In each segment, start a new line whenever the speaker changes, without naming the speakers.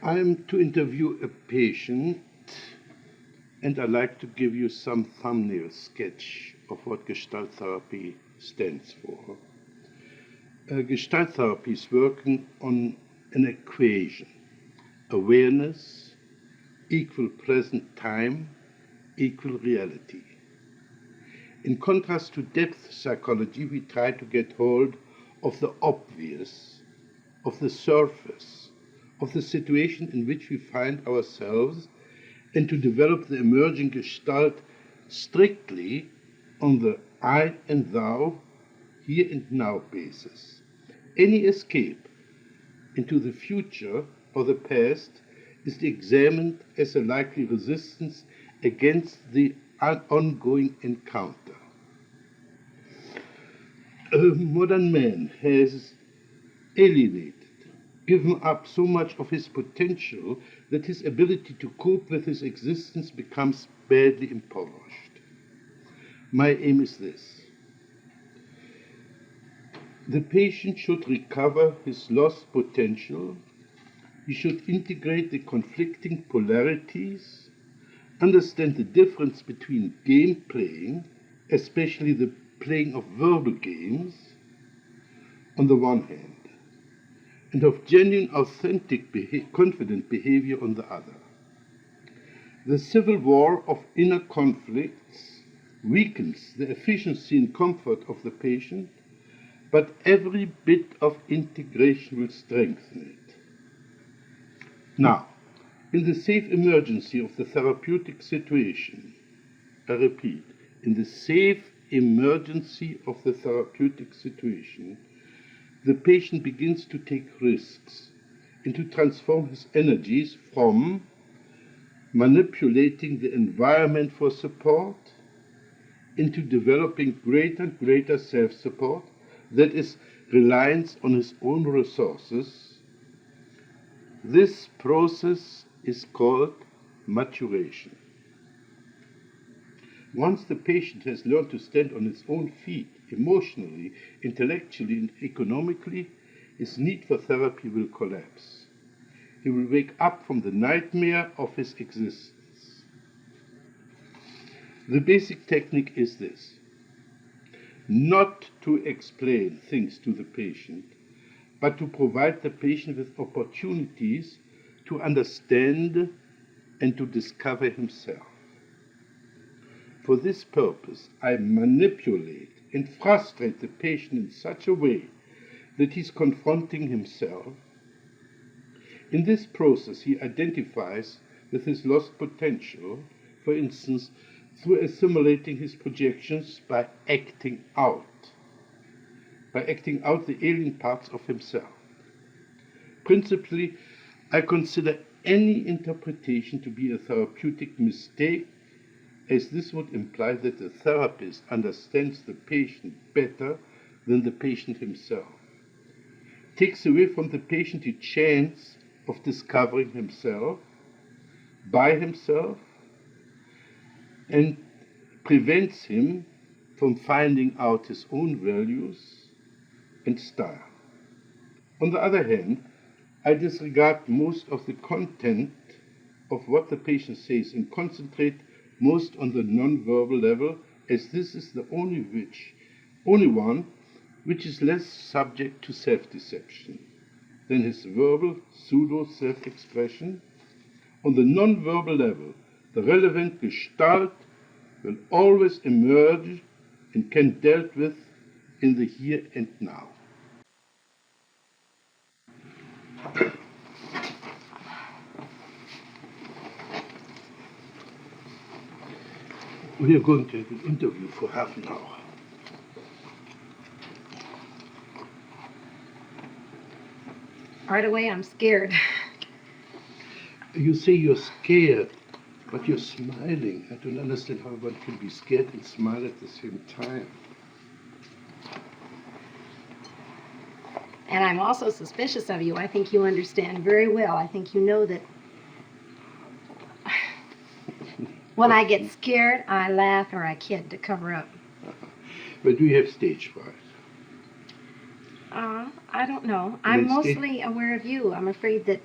I'm to interview a patient, and I'd like to give you some thumbnail sketch of what Gestalt therapy stands for. Gestalt therapy is working on an equation: awareness equal present time equal reality. In contrast to depth psychology, we try to get hold of the obvious, of the surface, of the situation in which we find ourselves, and to develop the emerging Gestalt strictly on the I and thou, here and now basis. Any escape into the future or the past is examined as a likely resistance against the ongoing encounter. Modern man has alienated, given up so much of his potential that his ability to cope with his existence becomes badly impoverished. My aim is this: the patient should recover his lost potential. He should integrate the conflicting polarities, understand the difference between game playing, especially the playing of verbal games, on the one hand, and of genuine, authentic, confident behavior on the other. The civil war of inner conflicts weakens the efficiency and comfort of the patient, but every bit of integration will strengthen it. Now, in the safe emergency of the therapeutic situation, I repeat, in the safe emergency of the therapeutic situation, the patient begins to take risks and to transform his energies from manipulating the environment for support into developing greater and greater self-support, that is, reliance on his own resources. This process is called maturation. Once the patient has learned to stand on his own feet, emotionally, intellectually, and economically, his need for therapy will collapse. He will wake up from the nightmare of his existence. The basic technique is this: not to explain things to the patient, but to provide the patient with opportunities to understand and to discover himself. For this purpose, I manipulate and frustrate the patient in such a way that he's confronting himself. In this process, he identifies with his lost potential, for instance, through assimilating his projections by acting out the alien parts of himself. Principally, I consider any interpretation to be a therapeutic mistake, as this would imply that the therapist understands the patient better than the patient himself, takes away from the patient the chance of discovering himself by himself, and prevents him from finding out his own values and style. On the other hand, I disregard most of the content of what the patient says and concentrate most on the non-verbal level, as this is the only one which is less subject to self-deception than his verbal pseudo-self-expression. On the non-verbal level, the relevant Gestalt will always emerge and can be dealt with in the here and now. We are going to have an interview for half an hour.
Right away, I'm scared.
You say you're scared, but you're smiling. I don't understand how one can be scared and smile at the same time.
And I'm also suspicious of you. I think you understand very well. I think you know that when I get scared, I laugh or I kid to cover up.
But do you have stage fright?
I don't know. I'm mostly aware of you. I'm afraid that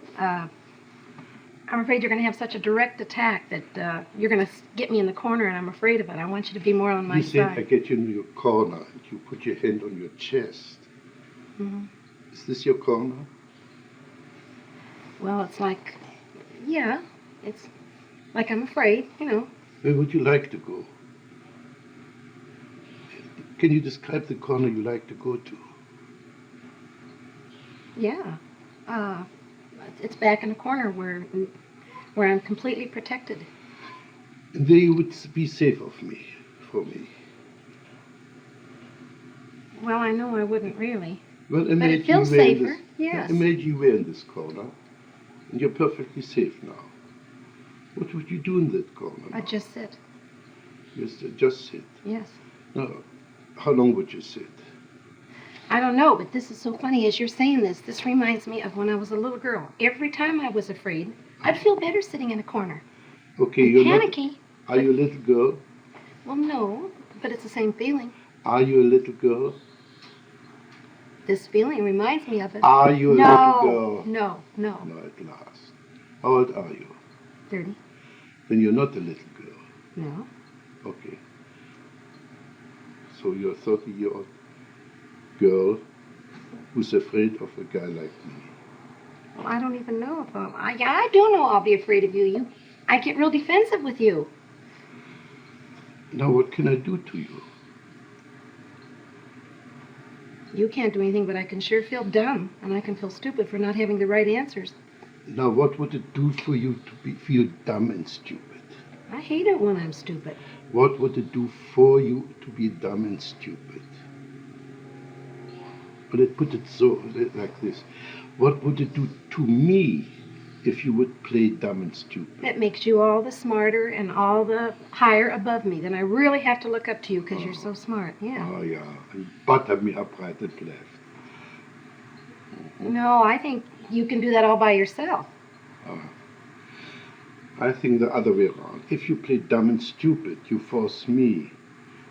I'm afraid you're going to have such a direct attack that you're going to get me in the corner, and I'm afraid of it. I want you to be more on my
You said I
side.
get you in your corner and you put your hand on your chest.
Hmm.
Is this your corner?
Well, it's like, yeah, it's like I'm afraid, you know.
Where would you like to go? Can you describe the corner you like to go to?
Yeah. It's back in the corner where I'm completely protected.
And there you would be safe for me.
Well, I know I wouldn't really.
Well,
But it feels safer, yes.
Imagine you were in this corner, and you're perfectly safe now. What would you do in that corner?
I'd just sit.
Just sit.
Yes.
Now, how long would you sit?
I don't know, but this is so funny as you're saying this. This reminds me of when I was a little girl. Every time I was afraid, I'd feel better sitting in a corner.
Okay,
I'm
you're
panicky.
not. Are you a little girl?
Well, no, but it's the same feeling.
Are you a little girl?
This feeling reminds me of it.
Are you a little girl?
No.
No, at last. How old are you?
30.
Then you're not a little girl.
No.
Okay. So you're a 30-year-old girl who's afraid of a guy like me.
Well, I don't even know if I do know I'll be afraid of you. I get real defensive with you.
Now what can I do to you?
You can't do anything, but I can sure feel dumb, and I can feel stupid for not having the right answers.
Now what would it do for you to feel dumb and stupid?
I hate it when I'm stupid.
What would it do for you to be dumb and stupid? But let's put it like this. What would it do to me if you would play dumb and stupid?
That makes you all the smarter and all the higher above me. Then I really have to look up to you because you're so smart. Yeah.
Oh, yeah. And butter me up right and left.
No, I think you can do that all by yourself.
I think the other way around. If you play dumb and stupid, you force me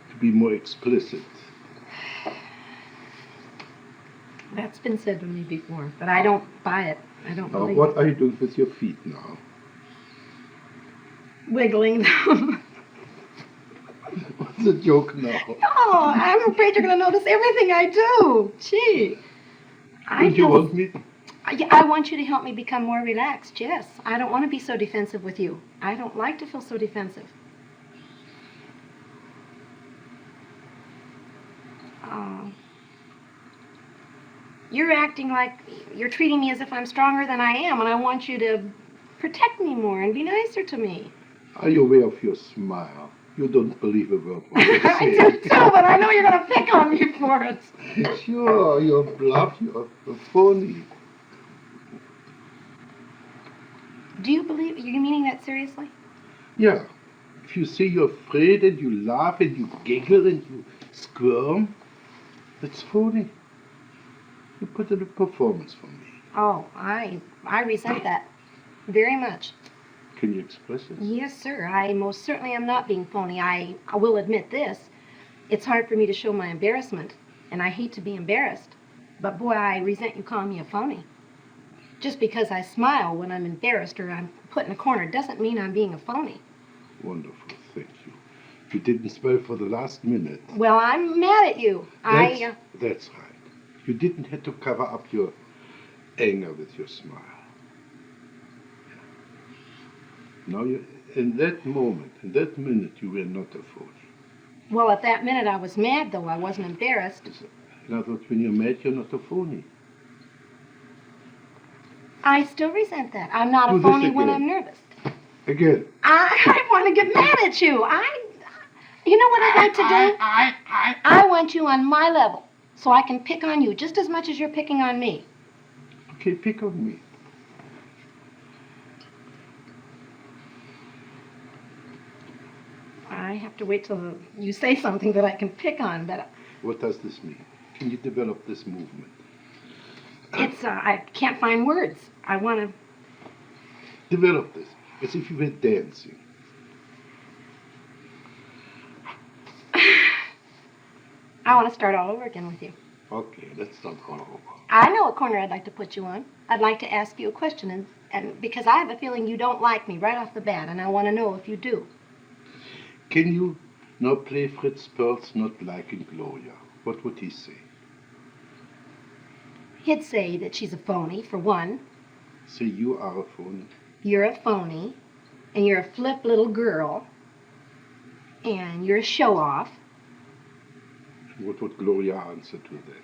to be more explicit.
That's been said to me before, but I don't buy it. I don't
Now,
believe
what
it.
are you doing with your feet now?
Wiggling them.
What's the joke now?
Oh, I'm afraid you're going to notice everything I do. Gee.
Don't you want me?
I want you to help me become more relaxed, yes. I don't want to be so defensive with you. I don't like to feel so defensive. You're acting like you're treating me as if I'm stronger than I am, and I want you to protect me more and be nicer to me.
Are you aware of your smile? You don't believe a word what you
I
say.
do too, but I know you're going to pick on me for it.
Sure, you're bluff, you're phony.
Do you believe, are you meaning that seriously?
Yeah. If you say you're afraid and you laugh and you giggle and you squirm, that's phony. You put in a performance for me.
Oh, I resent that very much.
Can you express it?
Yes, sir. I most certainly am not being phony. I will admit this. It's hard for me to show my embarrassment, and I hate to be embarrassed. But boy, I resent you calling me a phony. Just because I smile when I'm embarrassed or I'm put in a corner doesn't mean I'm being a phony.
Wonderful, thank you. You didn't smile for the last minute.
Well, I'm mad at you.
That's right. You didn't have to cover up your anger with your smile. Now, in that moment, in that minute, you were not a phony.
Well, at that minute I was mad, though. I wasn't embarrassed.
In other words, when you're mad, you're not a phony.
I still resent that. I'm not
Do
a
this
phony when
again.
I'm nervous.
Again.
I want to get mad at you. You know what I'd like to do? I want you on my level so I can pick on you just as much as you're picking on me.
Okay, pick on me.
I have to wait till you say something that I can pick on, but
What does this mean? Can you develop this movement?
I can't find words. I want to.
Develop this, as if you were dancing.
I want to start all over again with you.
Okay, let's not go over.
I know what corner I'd like to put you on. I'd like to ask you a question, and because I have a feeling you don't like me right off the bat, and I want to know if you do.
Can you now play Fritz Perls not liking Gloria? What would he say?
He'd say that she's a phony, for one.
Say you are a phony.
You're a phony, and you're a flip little girl, and you're a show-off.
What would Gloria answer to that?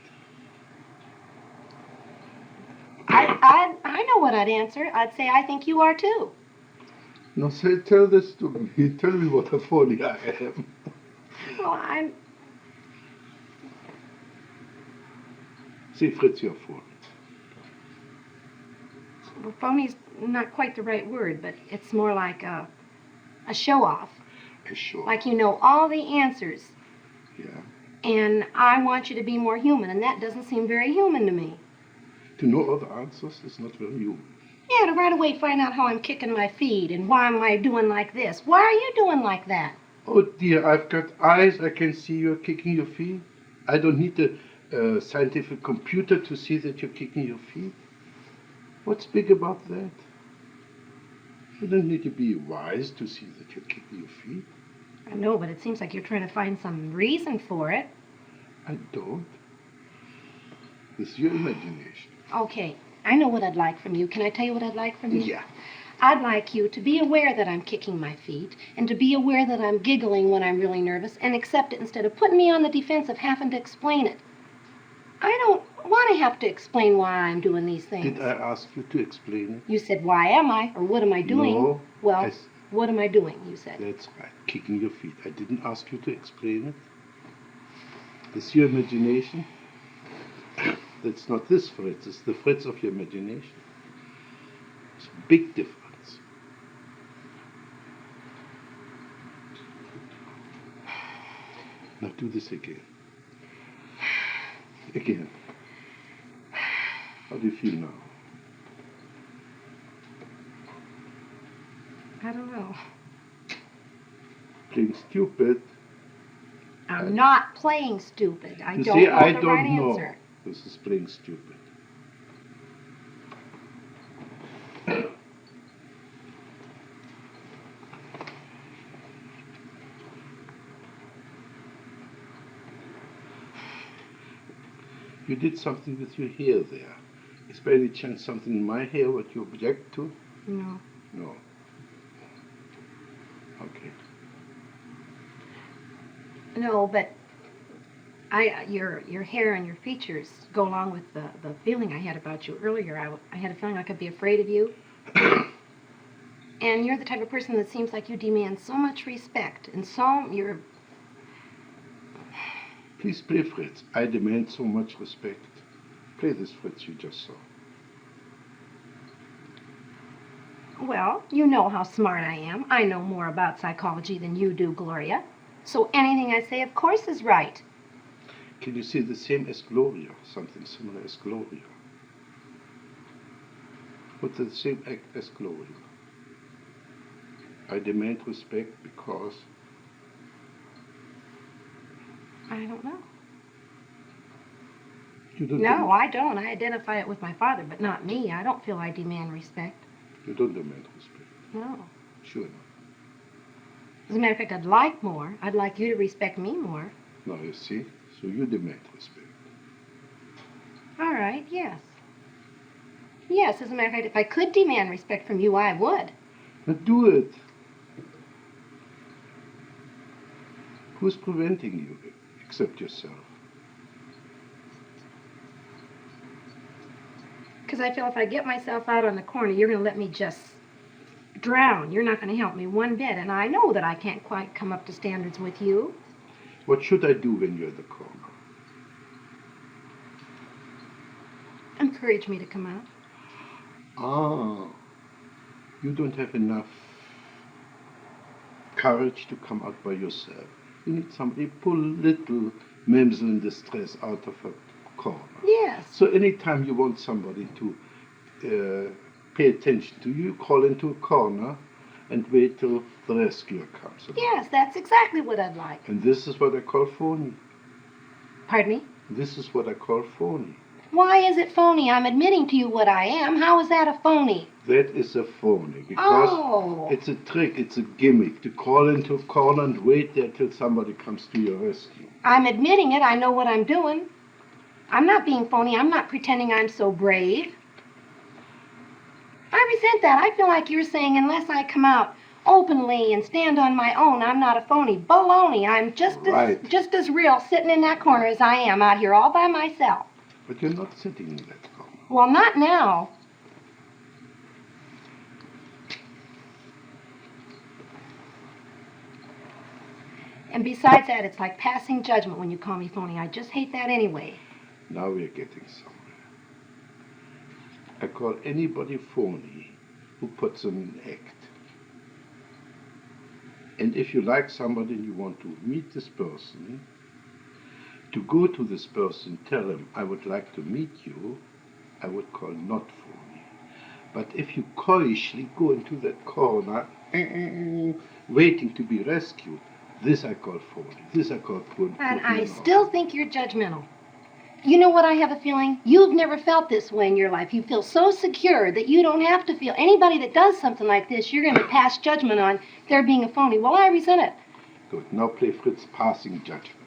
I know what I'd answer. I'd say I think you are too.
No, say, tell this to me. Tell me what a phony I am.
Well,
Say, Fritz, you're a phony.
well, phony's not quite the right word, but it's more like a show-off.
Sure.
Like you know all the answers.
Yeah.
And I want you to be more human, and that doesn't seem very human to me.
To know all the answers is not very human.
Yeah, to right away find out how I'm kicking my feet and why am I doing like this. Why are you doing like that?
Oh dear, I've got eyes. I can see you're kicking your feet. I don't need a scientific computer to see that you're kicking your feet. What's big about that? You don't need to be wise to see that you're kicking your feet.
I know, but it seems like you're trying to find some reason for it.
I don't. It's your imagination.
Okay, I know what I'd like from you. Can I tell you what I'd like from you?
Yeah.
I'd like you to be aware that I'm kicking my feet and to be aware that I'm giggling when I'm really nervous and accept it instead of putting me on the defense of having to explain it. I don't want to have to explain why I'm doing these things.
Did I ask you to explain it?
You said, why am I? Or what am I doing?
No.
Well, what am I doing, you said.
That's right, kicking your feet. I didn't ask you to explain it. It's your imagination. That's not this Fritz, it's the Fritz of your imagination. It's a big difference. Now do this again. Again. How do you feel now?
I don't know.
Playing stupid.
I'm not playing stupid. I
You
don't
see,
know
I
the
don't
right
know.
answer.
This is playing stupid. You did something with your hair there. Is by any chance something in my hair what you object to?
No.
No. Okay.
No, but your hair and your features go along with the feeling I had about you earlier. I had a feeling I could be afraid of you. And you're the type of person that seems like you demand so much respect and you're...
Please play Fritz. I demand so much respect. Play this Fritz you just saw.
Well, you know how smart I am. I know more about psychology than you do, Gloria. So anything I say, of course, is right.
Can you say the same as Gloria? Something similar as Gloria? What's the same act as Gloria? I demand respect because...
I don't know.
You don't
No, I don't. I identify it with my father, but not me. I don't feel I demand respect.
You don't demand respect.
No.
Sure not.
As a matter of fact, I'd like more. I'd like you to respect me more.
Now you see, so you demand respect.
All right, yes. Yes, as a matter of fact, if I could demand respect from you, I would.
Now do it. Who's preventing you except yourself?
Because I feel if I get myself out on the corner, you're going to let me just drown. You're not going to help me one bit. And I know that I can't quite come up to standards with you.
What should I do when you're in the corner?
Encourage me to come out.
Ah, you don't have enough courage to come out by yourself. You need somebody pull little mamsel in distress out of a corner.
Yes.
So anytime you want somebody to pay attention to you, crawl into a corner and wait till the rescuer comes.
Yes, that's exactly what I'd like.
And this is what I call phony.
Pardon me?
This is what I call phony.
Why is it phony? I'm admitting to you what I am. How is that a phony?
That is a phony because
Oh.
it's a trick, it's a gimmick to crawl into a corner and wait there till somebody comes to your rescue.
I'm admitting it. I know what I'm doing. I'm not being phony. I'm not pretending I'm so brave. I resent that. I feel like you're saying unless I come out openly and stand on my own, I'm not a phony. Baloney. I'm just as real sitting in that corner as I am out here all by myself.
But you're not sitting in that corner.
Well, not now. And besides that, it's like passing judgment when you call me phony. I just hate that anyway.
Now we're getting somewhere. I call anybody phony who puts on an act. And if you like somebody and you want to meet this person, to go to this person, tell him, I would like to meet you, I would call not phony. But if you coyishly go into that corner, waiting to be rescued, this I call phony. This I call phony.
And I still think you're judgmental. You know what I have a feeling? You've never felt this way in your life. You feel so secure that you don't have to feel. Anybody that does something like this, you're going to pass judgment on their being a phony. Well, I resent it.
Good. Now play Fritz passing judgment.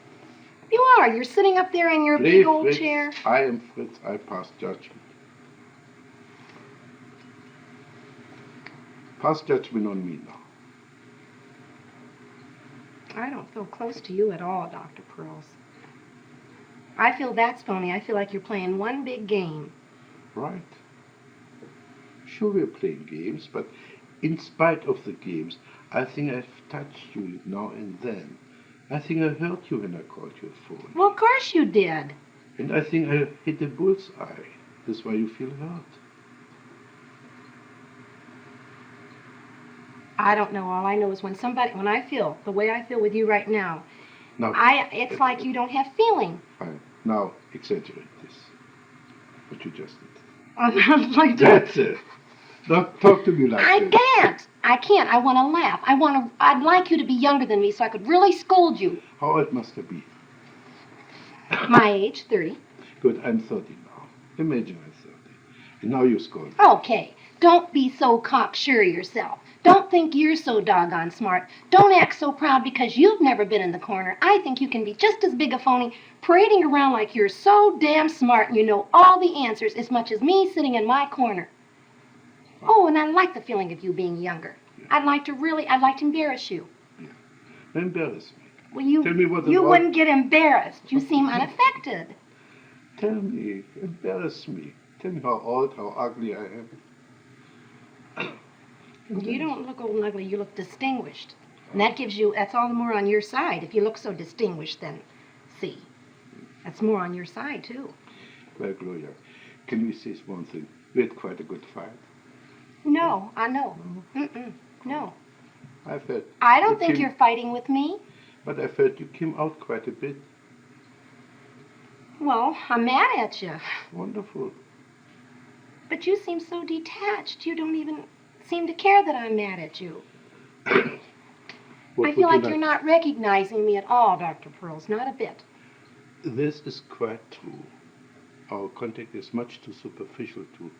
You are. You're sitting up there in your big old
Fritz,
chair.
I am Fritz. I pass judgment. Pass judgment on me now.
I don't feel close to you at all, Dr. Perls. I feel that's phony. I feel like you're playing one big game.
Right. Sure, we're playing games, but in spite of the games, I think I've touched you now and then. I think I hurt you when I called you a phony.
Well, of course you did.
And I think I hit a bullseye. That's why you feel hurt.
I don't know. All I know is when I feel the way I feel with you right now,
Now,
it's like you don't have feeling.
Fine. Now, exaggerate this. What you just did.
I'm not like
That's it. Now, talk to me like that.
I can't. I want to laugh. I'd like you to be younger than me so I could really scold you.
How old must I be?
My age, 30.
Good, I'm 30 now. Imagine I'm 30. And now you're scolding.
Okay. Don't be so cocksure of yourself. Don't think you're so doggone smart. Don't act so proud because you've never been in the corner. I think you can be just as big a phony, parading around like you're so damn smart and you know all the answers as much as me sitting in my corner. Oh, and I like the feeling of you being younger. Yeah. I'd like to embarrass you.
Yeah. Embarrass me.
Well,
Tell me what
you wouldn't get embarrassed. You seem unaffected.
Tell me, embarrass me. Tell me how old, how ugly I am.
You don't look old and ugly, you look distinguished. And that's all the more on your side. If you look so distinguished, then see. That's more on your side, too.
Well, Gloria, can we say one thing? We had quite a good fight.
No, I know. No.
I
don't think you're fighting with me.
But I felt you came out quite a bit.
Well, I'm mad at you.
Wonderful.
But you seem so detached. You don't even seem to care that I'm mad at you. I feel like you're not recognizing me at all, Dr. Perls, not a bit.
This is quite true. Our contact is much too superficial to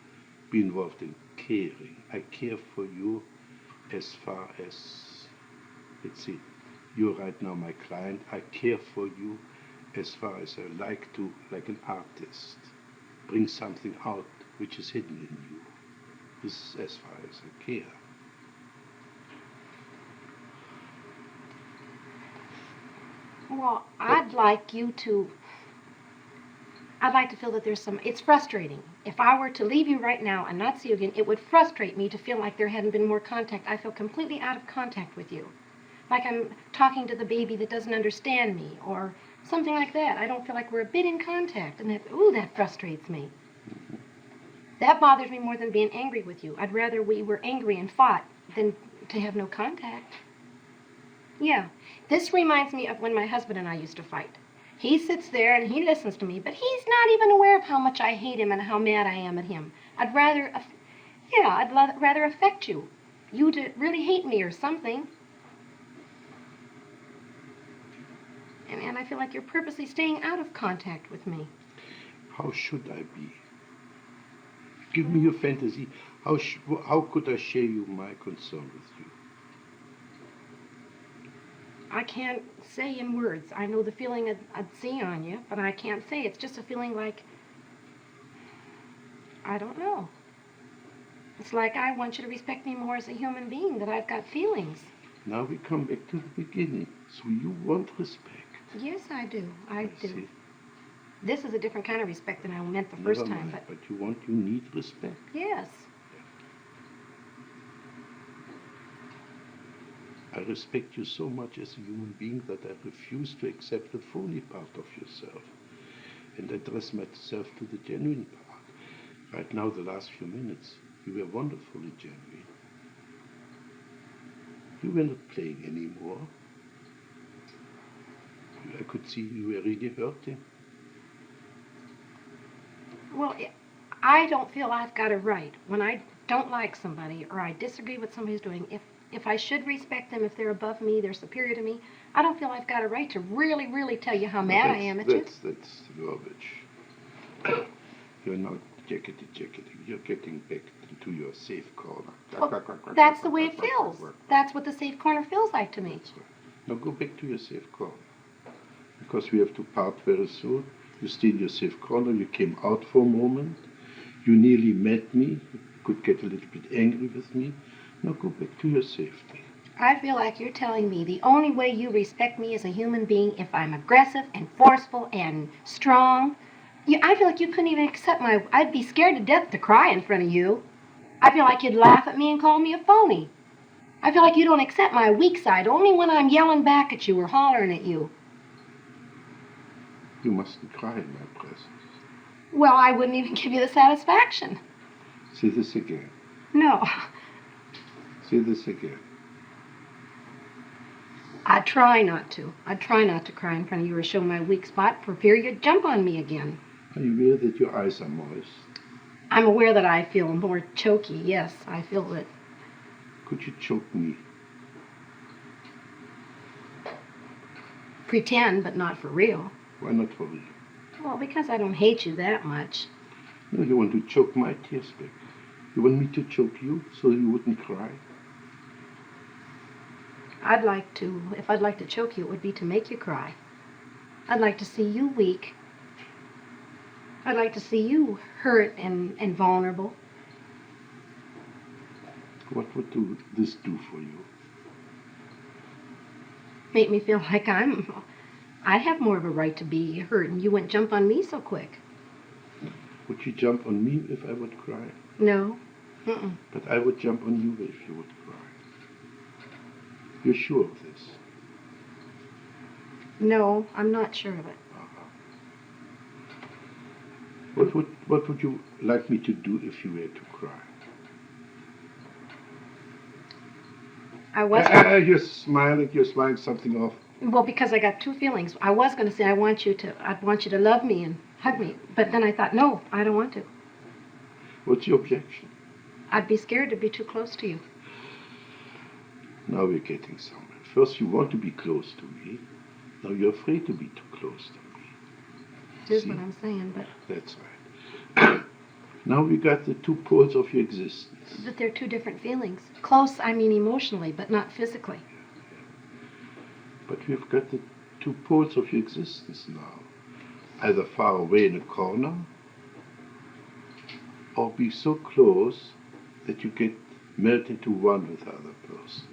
be involved in caring. I care for you as far as, let's see, you're right now my client. I care for you as far as I like to, like an artist, bring something out which is hidden in you. This is as far as I care.
Well, I'd like to feel that it's frustrating. If I were to leave you right now and not see you again, it would frustrate me to feel like there hadn't been more contact. I feel completely out of contact with you. Like I'm talking to the baby that doesn't understand me or something like that. I don't feel like we're a bit in contact, and that frustrates me. That bothers me more than being angry with you. I'd rather we were angry and fought than to have no contact. Yeah, this reminds me of when my husband and I used to fight. He sits there and he listens to me, but he's not even aware of how much I hate him and how mad I am at him. I'd rather affect you. You to really hate me or something. And I feel like you're purposely staying out of contact with me.
How should I be? Give me your fantasy. How could I share you my concern with you?
I can't say in words. I know the feeling I'd see on you, but I can't say. It's just a feeling like, I don't know. It's like I want you to respect me more as a human being, that I've got feelings.
Now we come back to the beginning. So you want respect.
Yes, I do. I do.
See.
This is a different kind of respect than I meant the first
Never
time,
mind, but you need respect.
yes.
I respect you so much as a human being that I refuse to accept the phony part of yourself and address myself to the genuine part. Right now, the last few minutes, you were wonderfully genuine. You were not playing anymore. I could see you were really hurting.
Well, I don't feel I've got a right when I don't like somebody or I disagree with somebody who's doing. If I should respect them, if they're above me, they're superior to me, I don't feel I've got a right to really, really tell you how mad I am at you.
That's garbage. You're not jacketing. You're getting back into your safe corner.
Well, that's the way it feels. That's what the safe corner feels like to me.
That's right. Now go back to your safe corner. Because we have to part very soon. You stayed in your safe corner. You came out for a moment. You nearly met me. You could get a little bit angry with me. Now go back to your safety.
I feel like you're telling me the only way you respect me as a human being if I'm aggressive and forceful and strong. I feel like you couldn't even accept I'd be scared to death to cry in front of you. I feel like you'd laugh at me and call me a phony. I feel like you don't accept my weak side only when I'm yelling back at you or hollering at you.
You mustn't cry in my presence.
Well, I wouldn't even give you the satisfaction.
Say this again.
No.
Say this again.
I try not to. I try not to cry in front of you or show my weak spot for fear you'd jump on me again.
Are you aware that your eyes are moist?
I'm aware that I feel more choky, yes. I feel it.
Could you choke me?
Pretend, but not for real.
Why not for real?
Well, because I don't hate you that much.
No, you want to choke my tears back. You want me to choke you so you wouldn't cry?
If I'd like to choke you, it would be to make you cry. I'd like to see you weak. I'd like to see you hurt and vulnerable.
What would this do for you?
Make me feel like I have more of a right to be hurt and you wouldn't jump on me so quick.
Would you jump on me if I would cry?
No. Mm-mm.
But I would jump on you if you would cry. You're sure of this?
No, I'm not sure of it.
What would you like me to do if you were to cry? You're smiling something off.
Well, because I got two feelings. I was going to say I'd want you to love me and hug me, but then I thought, no, I don't want to.
What's your objection?
I'd be scared to be too close to you.
Now we're getting somewhere. First you want to be close to me. Now you're afraid to be too close to me.
Here's what I'm saying, but...
That's right. Now we got the two poles of your existence.
But they're two different feelings. Close, I mean emotionally, but not physically.
But we've got the two poles of your existence now. Either far away in a corner, or be so close that you get melt into one with the other person.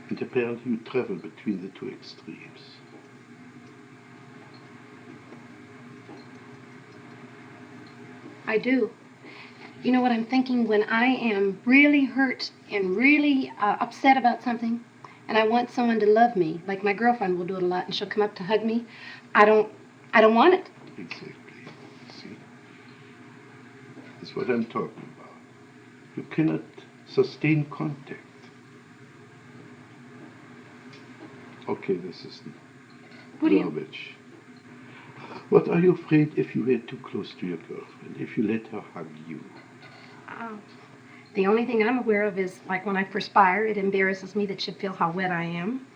And apparently you travel between the two extremes.
I do. You know what I'm thinking? When I am really hurt and really upset about something, and I want someone to love me, like my girlfriend will do it a lot, and she'll come up to hug me, I don't want it.
Exactly. See? That's what I'm talking about. You cannot sustain contact. Okay, this is garbage. What are you afraid if you were too close to your girlfriend, if you let her hug you?
The only thing I'm aware of is, like when I perspire, it embarrasses me that she'd feel how wet I am.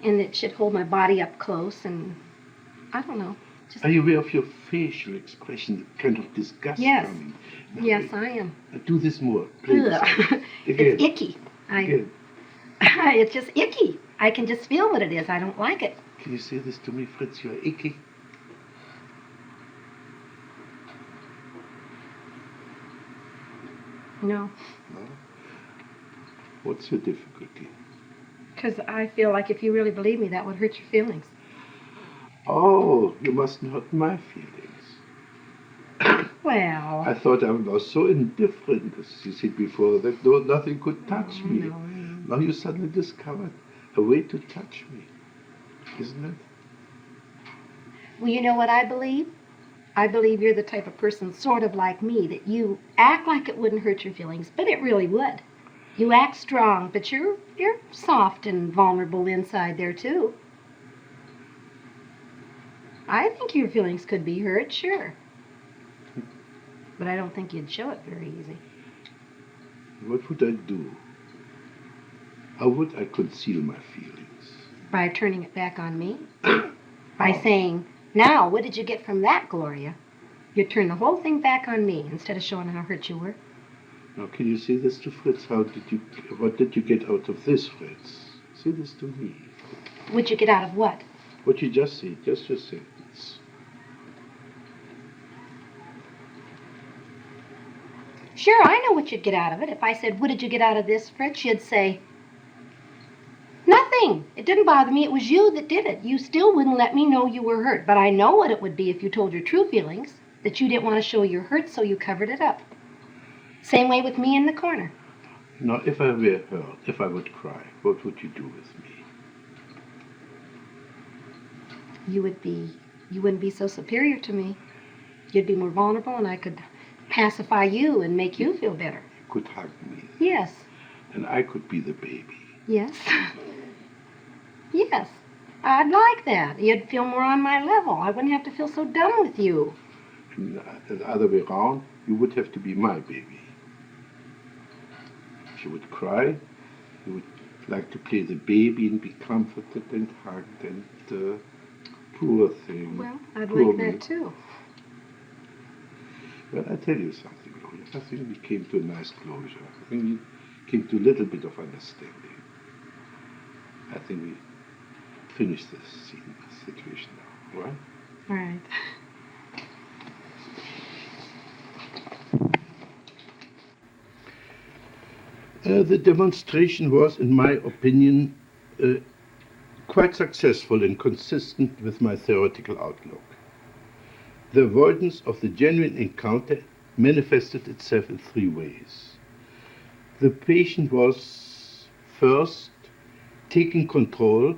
and it should hold my body up close, and I don't know. Just,
Are you aware of your facial expression, kind of disgust
yes.
coming? Now,
Yes, I am.
do this more. Play this
Ugh.
again.
It's icky.
Again.
It's just icky. I can just feel what it is. I don't like it.
Can you say this to me, Fritz? You're icky.
No.
No? What's your difficulty?
Because I feel like if you really believe me, that would hurt your feelings.
Oh, you mustn't hurt my feelings.
Well.
I thought I was so indifferent, as you said before, that nothing could touch me.
No.
Now you suddenly discovered a way to touch me, isn't it?
Well, you know what I believe? I believe you're the type of person sort of like me, that you act like it wouldn't hurt your feelings, but it really would. You act strong, but you're soft and vulnerable inside there too. I think your feelings could be hurt, sure. But I don't think you'd show it very easy.
What would I do? How would I conceal my feelings?
By turning it back on me? By saying, now, what did you get from that, Gloria? You turn the whole thing back on me instead of showing how hurt you were.
Now, can you say this to Fritz? What did you get out of this, Fritz? Say this to me.
What'd you get out of what?
What you just said, just your sentence.
Sure, I know what you'd get out of it. If I said, what did you get out of this, Fritz? You'd say, nothing. It didn't bother me. It was you that did it. You still wouldn't let me know you were hurt. But I know what it would be if you told your true feelings, that you didn't want to show your hurt, so you covered it up. Same way with me in the corner.
Now, if I were hurt, if I would cry, what would you do with me?
You wouldn't be so superior to me. You'd be more vulnerable, and I could pacify you and make you feel better.
You could hug me.
Yes.
And I could be the baby.
Yes. Yes. I'd like that. You'd feel more on my level. I wouldn't have to feel so dumb with you.
And the other way around, you would have to be my baby. If you would cry, you would like to play the baby and be comforted and hugged and poor thing.
Well, I'd
poor
like
me.
that too.
Well, I tell you something, Gloria. I think we came to a nice closure. I think we came to a little bit of understanding. I think we finished this situation now, right?
All right.
The demonstration was, in my opinion, quite successful and consistent with my theoretical outlook. The avoidance of the genuine encounter manifested itself in three ways. The patient was first taking control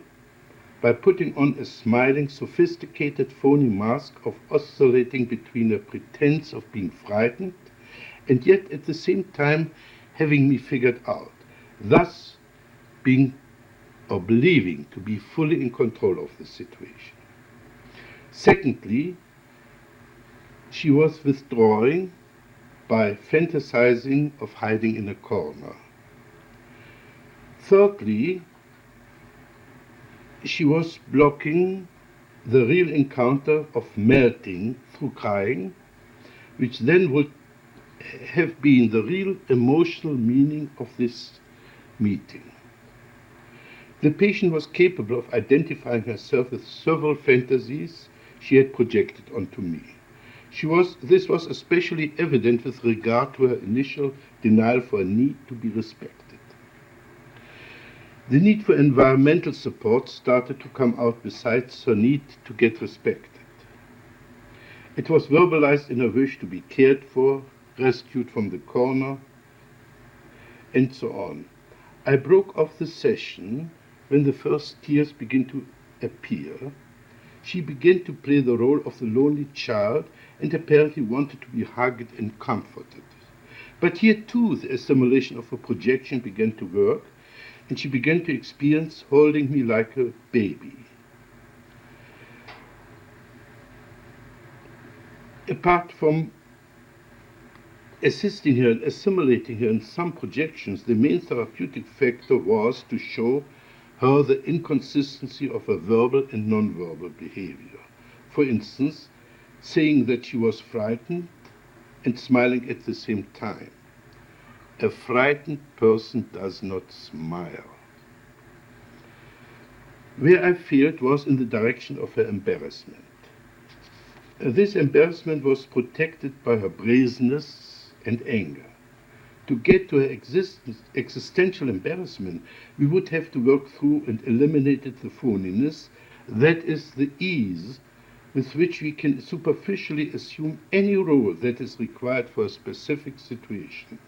by putting on a smiling, sophisticated, phony mask of oscillating between a pretense of being frightened and yet at the same time having me figured out, thus being or believing to be fully in control of the situation. Secondly, she was withdrawing by fantasizing of hiding in a corner. Thirdly, she was blocking the real encounter of melting through crying, which then would have been the real emotional meaning of this meeting. The patient was capable of identifying herself with several fantasies she had projected onto me. This was especially evident with regard to her initial denial for a need to be respected. The need for environmental support started to come out besides her need to get respected. It was verbalized in her wish to be cared for, rescued from the corner, and so on. I broke off the session when the first tears began to appear. She began to play the role of the lonely child and apparently wanted to be hugged and comforted. But here too the assimilation of her projection began to work, and she began to experience holding me like a baby. Apart from assisting her and assimilating her in some projections, the main therapeutic factor was to show her the inconsistency of her verbal and nonverbal behavior. For instance, saying that she was frightened and smiling at the same time. A frightened person does not smile. Where I failed was in the direction of her embarrassment. This embarrassment was protected by her brazenness and anger. To get to her existential embarrassment, we would have to work through and eliminate the phoniness, that is, the ease with which we can superficially assume any role that is required for a specific situation.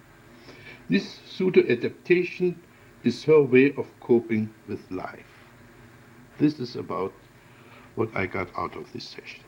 This pseudo-adaptation is her way of coping with life. This is about what I got out of this session.